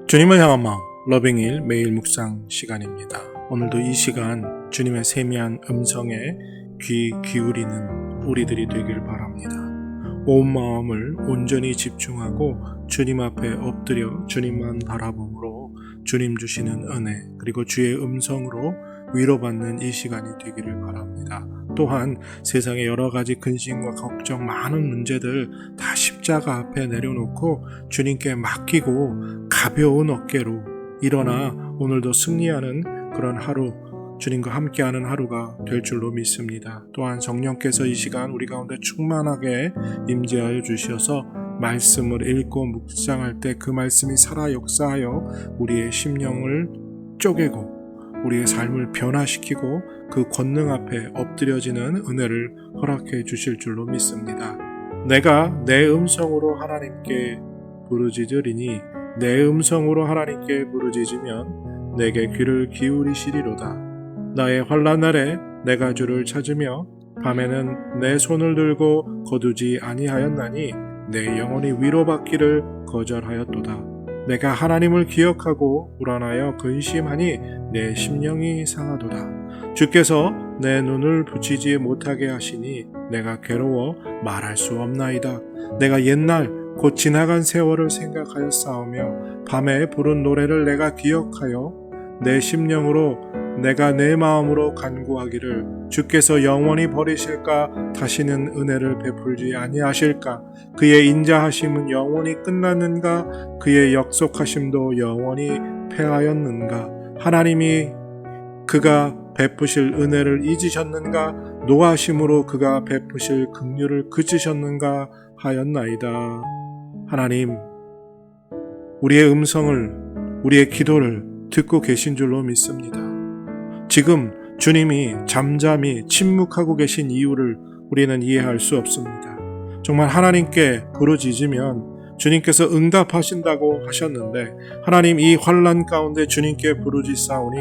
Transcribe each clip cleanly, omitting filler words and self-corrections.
주님을 향한 마음 러빙일 매일 묵상 시간입니다. 오늘도 이 시간 주님의 세미한 음성에 귀 기울이는 우리들이 되길 바랍니다. 온 마음을 온전히 집중하고 주님 앞에 엎드려 주님만 바라봄으로 주님 주시는 은혜 그리고 주의 음성으로 위로받는 이 시간이 되기를 바랍니다. 또한 세상의 여러 가지 근심과 걱정 많은 문제들 다 십자가 앞에 내려놓고 주님께 맡기고 가벼운 어깨로 일어나 오늘도 승리하는 그런 하루, 주님과 함께하는 하루가 될 줄로 믿습니다. 또한 성령께서 이 시간 우리 가운데 충만하게 임재하여 주셔서 말씀을 읽고 묵상할 때 그 말씀이 살아 역사하여 우리의 심령을 쪼개고 우리의 삶을 변화시키고 그 권능 앞에 엎드려지는 은혜를 허락해 주실 줄로 믿습니다. 내가 내 음성으로 하나님께 부르짖으리니 내 음성으로 하나님께 부르짖으면 내게 귀를 기울이시리로다. 나의 환난 날에 내가 주를 찾으며 밤에는 내 손을 들고 거두지 아니하였나니 내 영혼이 위로받기를 거절하였도다. 내가 하나님을 기억하고 불안하여 근심하니 내 심령이 상하도다. 주께서 내 눈을 붙이지 못하게 하시니 내가 괴로워 말할 수 없나이다. 내가 옛날 곧 지나간 세월을 생각하여 싸우며 밤에 부른 노래를 내가 기억하여 내 심령으로 내가 내 마음으로 간구하기를 주께서 영원히 버리실까 다시는 은혜를 베풀지 아니하실까 그의 인자하심은 영원히 끝났는가 그의 약속하심도 영원히 패하였는가 하나님이 그가 베푸실 은혜를 잊으셨는가 노하심으로 그가 베푸실 긍휼을 그치셨는가 하였나이다. 하나님, 우리의 음성을 우리의 기도를 듣고 계신 줄로 믿습니다. 지금 주님이 잠잠히 침묵하고 계신 이유를 우리는 이해할 수 없습니다. 정말 하나님께 부르짖으면 주님께서 응답하신다고 하셨는데 하나님 이 환난 가운데 주님께 부르짖사오니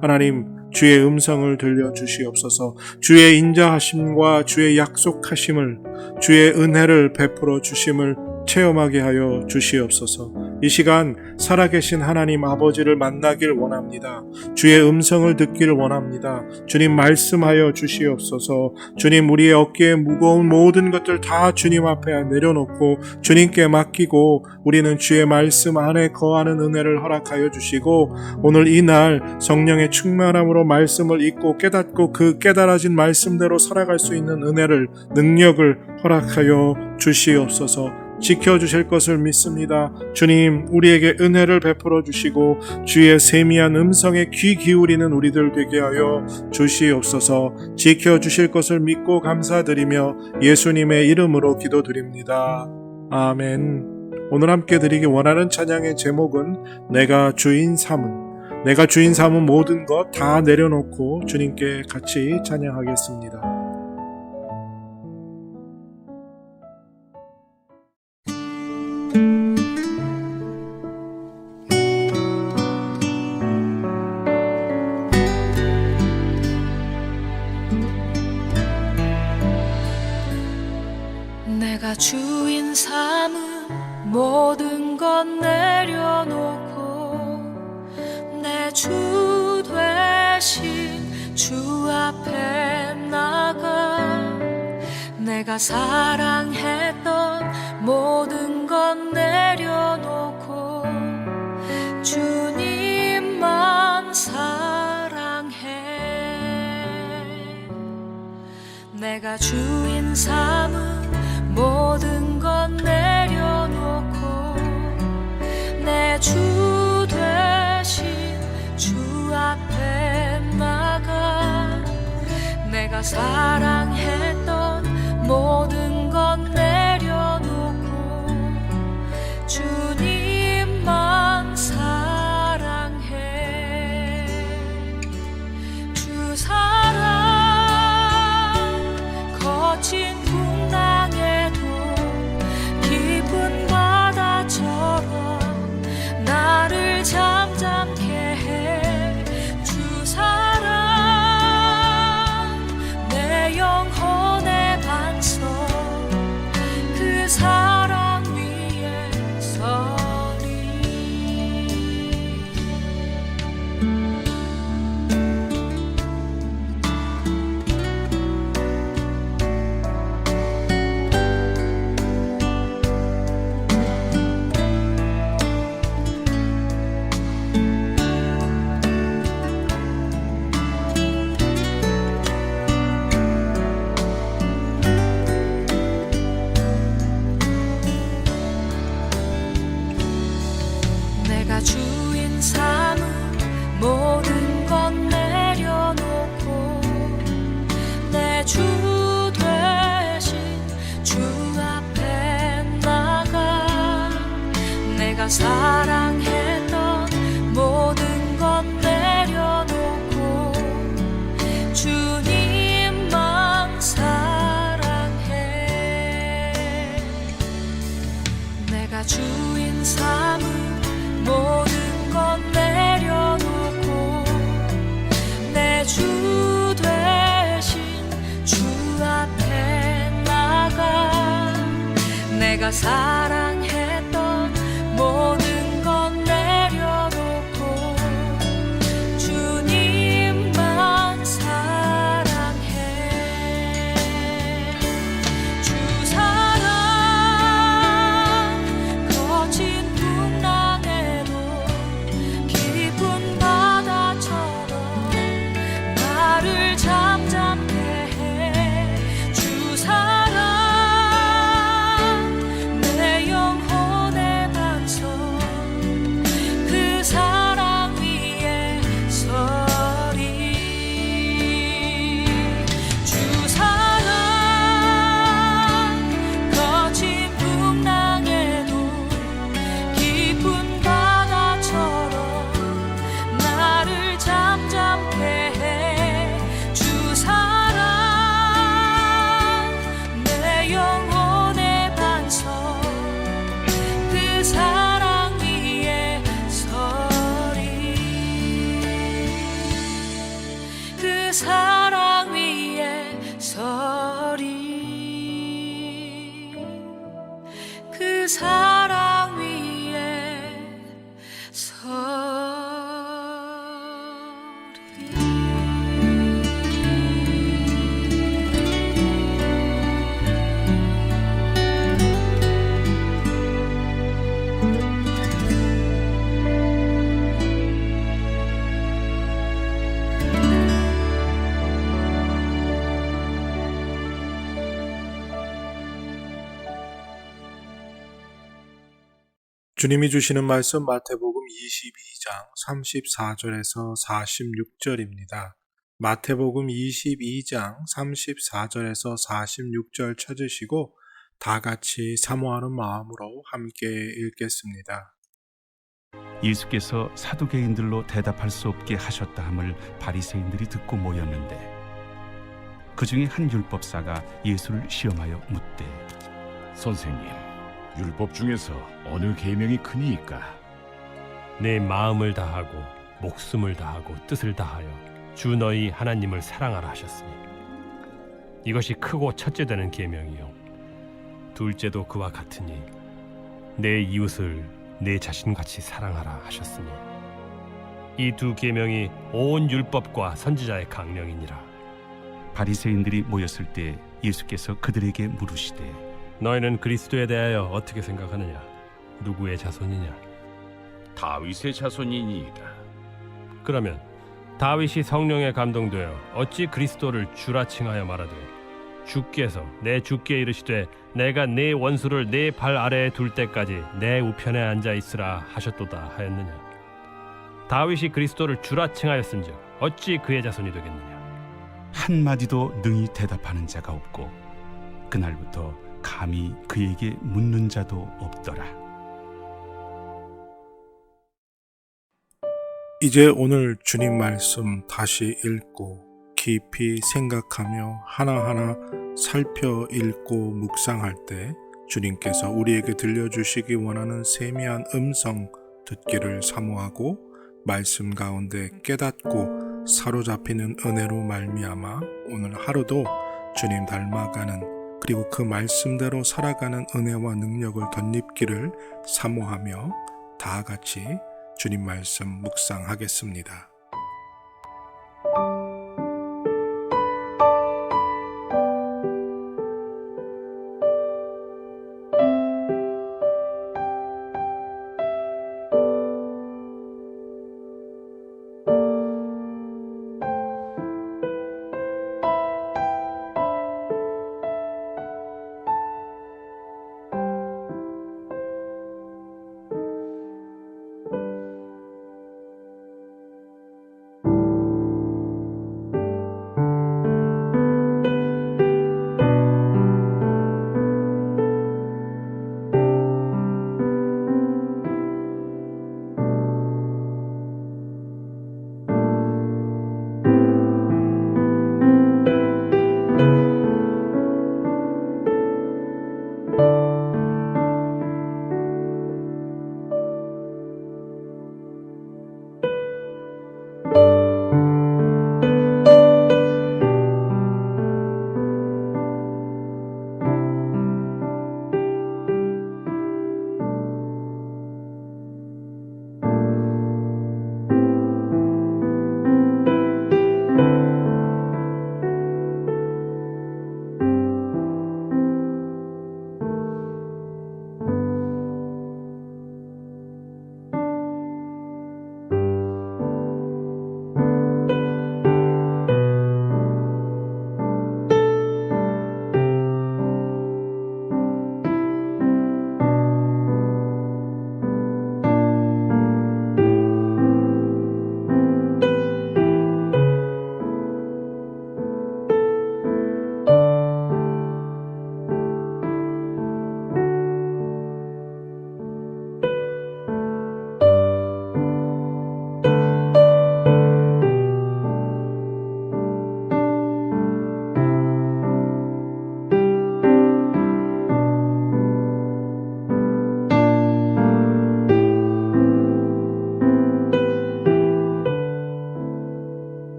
하나님 주의 음성을 들려주시옵소서. 주의 인자하심과 주의 약속하심을 주의 은혜를 베풀어 주심을 체험하게 하여 주시옵소서. 이 시간 살아계신 하나님 아버지를 만나길 원합니다. 주의 음성을 듣기를 원합니다. 주님 말씀하여 주시옵소서. 주님 우리의 어깨에 무거운 모든 것들 다 주님 앞에 내려놓고 주님께 맡기고 우리는 주의 말씀 안에 거하는 은혜를 허락하여 주시고 오늘 이 날 성령의 충만함으로 말씀을 읽고 깨닫고 그 깨달아진 말씀대로 살아갈 수 있는 은혜를 능력을 허락하여 주시옵소서. 지켜주실 것을 믿습니다. 주님 우리에게 은혜를 베풀어 주시고 주의 세미한 음성에 귀 기울이는 우리들 되게 하여 주시옵소서. 지켜주실 것을 믿고 감사드리며 예수님의 이름으로 기도드립니다. 아멘. 오늘 함께 드리기 원하는 찬양의 제목은 내가 주인 삼은 모든 것 다 내려놓고 주님께 같이 찬양하겠습니다. 내가 주인 삼은 모든 것 내려놓고 내 주 되신 주 앞에 나가 내가 사랑했던 모든 것 내려놓고 주님만 사랑해. 내가 주인 삼은 모든 것 내려놓고 내 주 되신 주 앞에 나가 내가 사랑했던 모든 것 내려놓고 주님만 사랑해. 주 사랑 거친 풍랑에도 내가 주인 삼은 모든 건 내려놓고 내 주 대신 주 앞에 나가 내가 사랑했던 모든 건 내려놓고 주님만 사랑해. 내가 주인 삼은 모든 건 내려놓고 내 주 대신 주 앞에 나가 내가 사랑했던 모든 건 내려놓고 주님만 사랑해. 주 사랑 거친 풍랑에도 깊은 바다처럼 나를 잠잠케 해. 주 사랑 내 영혼의 반석 그 사랑 위에 서리. 주 사랑 거친 풍랑에도 깊은 바다처럼 나를 잠잠케 해. 주 사랑 내 영혼의 반석 그 사랑 위에 서리. 그 사랑 위에 서리. 그 사랑 위에 서리. 주님이 주시는 말씀 마태복음 22장 34절에서 46절입니다. 마태복음 22장 34절에서 46절 찾으시고 다 같이 사모하는 마음으로 함께 읽겠습니다. 예수께서 사두개인들로 대답할 수 없게 하셨다 함을 바리새인들이 듣고 모였는데 그 중에 한 율법사가 예수를 시험하여 묻되 선생님, 율법 중에서 어느 계명이 크니이까? 내 마음을 다하고 목숨을 다하고 뜻을 다하여 주 너희 하나님을 사랑하라 하셨으니 이것이 크고 첫째 되는 계명이요 둘째도 그와 같으니 내 이웃을 내 자신같이 사랑하라 하셨으니 이 두 계명이 온 율법과 선지자의 강령이니라. 바리새인들이 모였을 때 예수께서 그들에게 물으시되 너희는 그리스도에 대하여 어떻게 생각하느냐? 누구의 자손이냐? 다윗의 자손이니이다. 그러면 다윗이 성령에 감동되어 어찌 그리스도를 주라 칭하여 말하되 주께서 내 주께 이르시되 내가 네 원수를 네 발 아래에 둘 때까지 내 우편에 앉아 있으라 하셨도다 하였느냐? 다윗이 그리스도를 주라 칭하였은즉 어찌 그의 자손이 되겠느냐? 한마디도 능히 대답하는 자가 없고 그날부터 감히 그에게 묻는 자도 없더라. 이제 오늘 주님 말씀 다시 읽고 깊이 생각하며 하나하나 살펴 읽고 묵상할 때 주님께서 우리에게 들려주시기 원하는 세미한 음성 듣기를 사모하고 말씀 가운데 깨닫고 사로잡히는 은혜로 말미암아 오늘 하루도 주님 닮아가는 그리고 그 말씀대로 살아가는 은혜와 능력을 덧입기를 사모하며 다 같이 주님 말씀 묵상하겠습니다.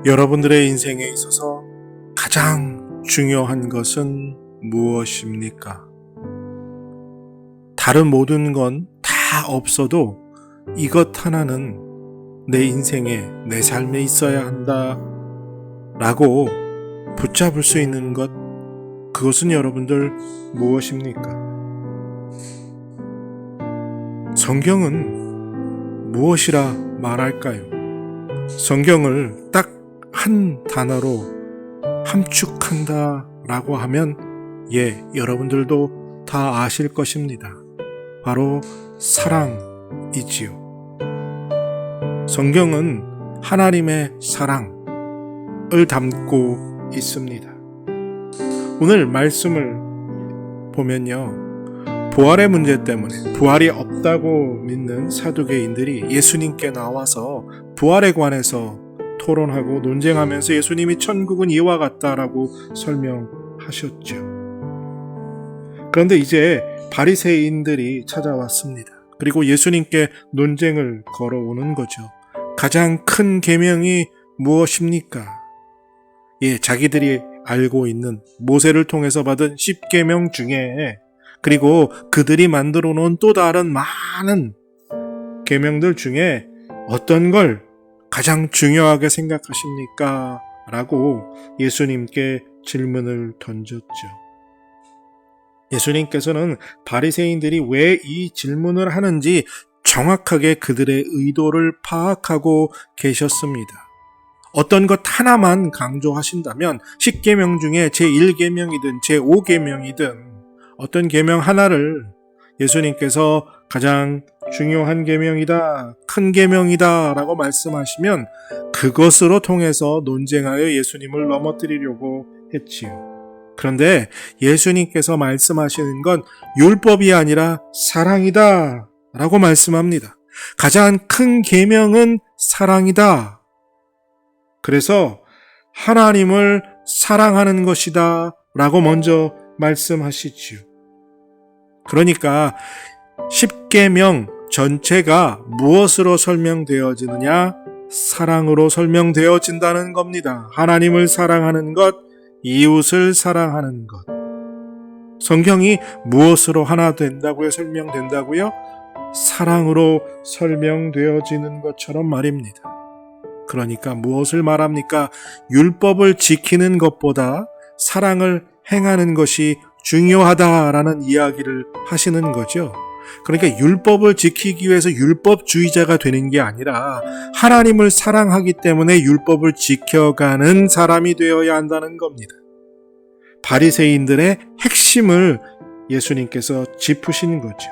여러분들의 인생에 있어서 가장 중요한 것은 무엇입니까? 다른 모든 건 다 없어도 이것 하나는 내 인생에, 내 삶에 있어야 한다 라고 붙잡을 수 있는 것, 그것은 여러분들 무엇입니까? 성경은 무엇이라 말할까요? 성경을 딱 한 단어로 함축한다 라고 하면 여러분들도 다 아실 것입니다. 바로 사랑이지요. 성경은 하나님의 사랑을 담고 있습니다. 오늘 말씀을 보면요, 부활의 문제 때문에 부활이 없다고 믿는 사두개인들이 예수님께 나와서 부활에 관해서 토론하고 논쟁하면서 예수님이 천국은 이와 같다라고 설명하셨죠. 그런데 이제 바리새인들이 찾아왔습니다. 그리고 예수님께 논쟁을 걸어오는 거죠. 가장 큰 계명이 무엇입니까? 자기들이 알고 있는 모세를 통해서 받은 10계명 중에, 그리고 그들이 만들어 놓은 또 다른 많은 계명들 중에 어떤 걸 가장 중요하게 생각하십니까? 라고 예수님께 질문을 던졌죠. 예수님께서는 바리새인들이 왜 이 질문을 하는지 정확하게 그들의 의도를 파악하고 계셨습니다. 어떤 것 하나만 강조하신다면 10계명 중에 제1계명이든 제5계명이든 어떤 계명 하나를 예수님께서 가장 중요한 계명이다, 큰 계명이다 라고 말씀하시면 그것으로 통해서 논쟁하여 예수님을 넘어뜨리려고 했지요. 그런데 예수님께서 말씀하시는 건 율법이 아니라 사랑이다 라고 말씀합니다. 가장 큰 계명은 사랑이다. 그래서 하나님을 사랑하는 것이다 라고 먼저 말씀하시지요. 그러니까 10계명 전체가 무엇으로 설명되어지느냐? 사랑으로 설명되어진다는 겁니다. 하나님을 사랑하는 것, 이웃을 사랑하는 것. 성경이 무엇으로 하나 된다고요? 설명된다고요? 사랑으로 설명되어지는 것처럼 말입니다. 그러니까 무엇을 말합니까? 율법을 지키는 것보다 사랑을 행하는 것이 중요하다라는 이야기를 하시는 거죠. 그러니까 율법을 지키기 위해서 율법주의자가 되는 게 아니라 하나님을 사랑하기 때문에 율법을 지켜가는 사람이 되어야 한다는 겁니다. 바리새인들의 핵심을 예수님께서 짚으신 거죠.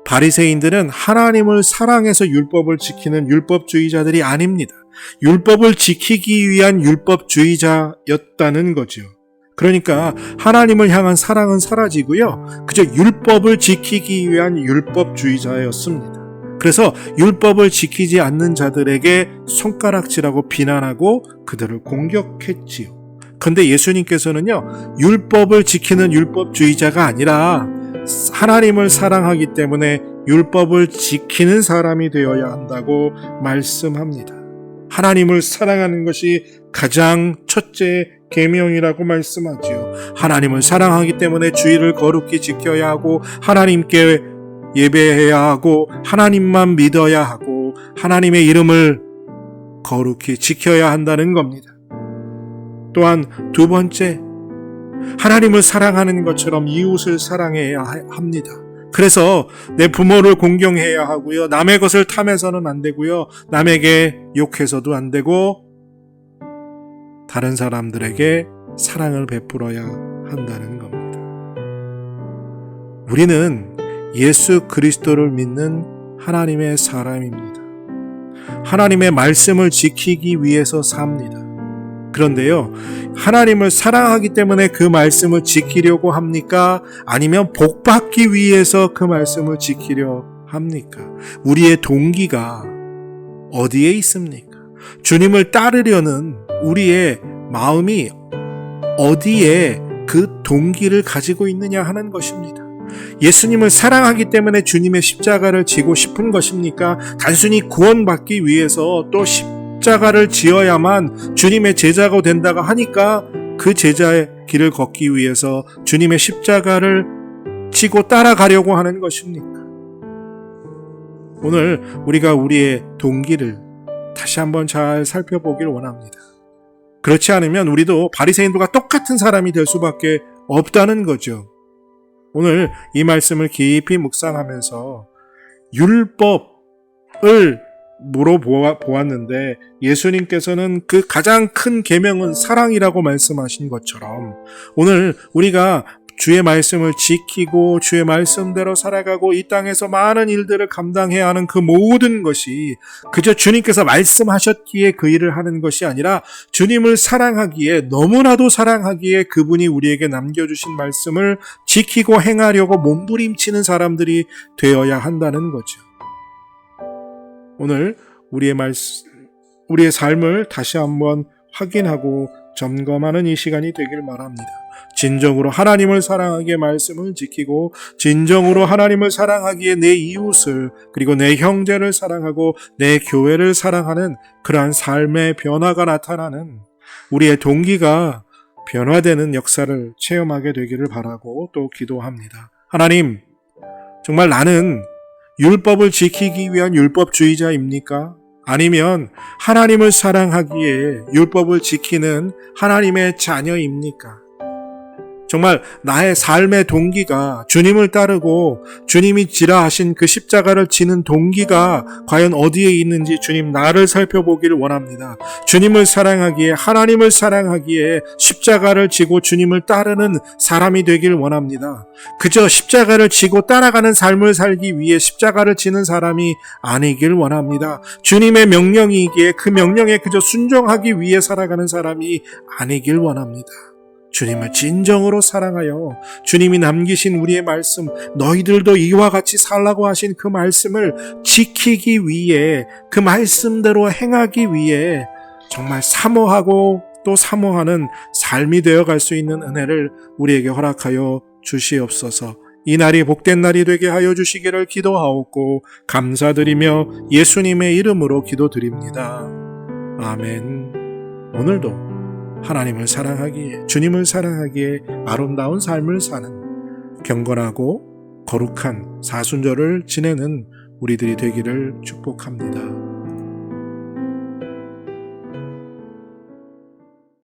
바리새인들은 하나님을 사랑해서 율법을 지키는 율법주의자들이 아닙니다. 율법을 지키기 위한 율법주의자였다는 거죠. 그러니까 하나님을 향한 사랑은 사라지고요, 그저 율법을 지키기 위한 율법주의자였습니다. 그래서 율법을 지키지 않는 자들에게 손가락질하고 비난하고 그들을 공격했지요. 그런데 예수님께서는요, 율법을 지키는 율법주의자가 아니라 하나님을 사랑하기 때문에 율법을 지키는 사람이 되어야 한다고 말씀합니다. 하나님을 사랑하는 것이 가장 첫째 계명이라고 말씀하지요. 하나님을 사랑하기 때문에 주의를 거룩히 지켜야 하고 하나님께 예배해야 하고 하나님만 믿어야 하고 하나님의 이름을 거룩히 지켜야 한다는 겁니다. 또한 두 번째, 하나님을 사랑하는 것처럼 이웃을 사랑해야 합니다. 그래서 내 부모를 공경해야 하고요, 남의 것을 탐해서는 안 되고요, 남에게 욕해서도 안 되고 다른 사람들에게 사랑을 베풀어야 한다는 겁니다. 우리는 예수 그리스도를 믿는 하나님의 사람입니다. 하나님의 말씀을 지키기 위해서 삽니다. 그런데요, 하나님을 사랑하기 때문에 그 말씀을 지키려고 합니까? 아니면 복받기 위해서 그 말씀을 지키려 합니까? 우리의 동기가 어디에 있습니까? 주님을 따르려는 우리의 마음이 어디에 그 동기를 가지고 있느냐 하는 것입니다. 예수님을 사랑하기 때문에 주님의 십자가를 지고 싶은 것입니까? 단순히 구원받기 위해서 또 십자가를 지어야만 주님의 제자가 된다고 하니까 그 제자의 길을 걷기 위해서 주님의 십자가를 지고 따라가려고 하는 것입니까? 오늘 우리가 우리의 동기를 다시 한번 잘 살펴보길 원합니다. 그렇지 않으면 우리도 바리새인들과 똑같은 사람이 될 수밖에 없다는 거죠. 오늘 이 말씀을 깊이 묵상하면서 율법을 물어보았는데 예수님께서는 그 가장 큰 계명은 사랑이라고 말씀하신 것처럼 오늘 우리가 주의 말씀을 지키고 주의 말씀대로 살아가고 이 땅에서 많은 일들을 감당해야 하는 그 모든 것이 그저 주님께서 말씀하셨기에 그 일을 하는 것이 아니라 주님을 사랑하기에 너무나도 사랑하기에 그분이 우리에게 남겨주신 말씀을 지키고 행하려고 몸부림치는 사람들이 되어야 한다는 거죠. 오늘 우리의 삶을 다시 한번 확인하고 점검하는 이 시간이 되길 바랍니다. 진정으로 하나님을 사랑하기에 말씀을 지키고 진정으로 하나님을 사랑하기에 내 이웃을 그리고 내 형제를 사랑하고 내 교회를 사랑하는 그러한 삶의 변화가 나타나는 우리의 동기가 변화되는 역사를 체험하게 되기를 바라고 또 기도합니다. 하나님, 정말 나는 율법을 지키기 위한 율법주의자입니까? 아니면 하나님을 사랑하기에 율법을 지키는 하나님의 자녀입니까? 정말 나의 삶의 동기가 주님을 따르고 주님이 지라 하신 그 십자가를 지는 동기가 과연 어디에 있는지 주님 나를 살펴보기를 원합니다. 주님을 사랑하기에 하나님을 사랑하기에 십자가를 지고 주님을 따르는 사람이 되길 원합니다. 그저 십자가를 지고 따라가는 삶을 살기 위해 십자가를 지는 사람이 아니길 원합니다. 주님의 명령이기에 그 명령에 그저 순종하기 위해 살아가는 사람이 아니길 원합니다. 주님을 진정으로 사랑하여 주님이 남기신 우리의 말씀, 너희들도 이와 같이 살라고 하신 그 말씀을 지키기 위해 그 말씀대로 행하기 위해 정말 사모하고 또 사모하는 삶이 되어갈 수 있는 은혜를 우리에게 허락하여 주시옵소서. 이 날이 복된 날이 되게 하여 주시기를 기도하옵고 감사드리며 예수님의 이름으로 기도드립니다. 아멘. 오늘도 하나님을 사랑하기에 주님을 사랑하기에 아름다운 삶을 사는 경건하고 거룩한 사순절을 지내는 우리들이 되기를 축복합니다.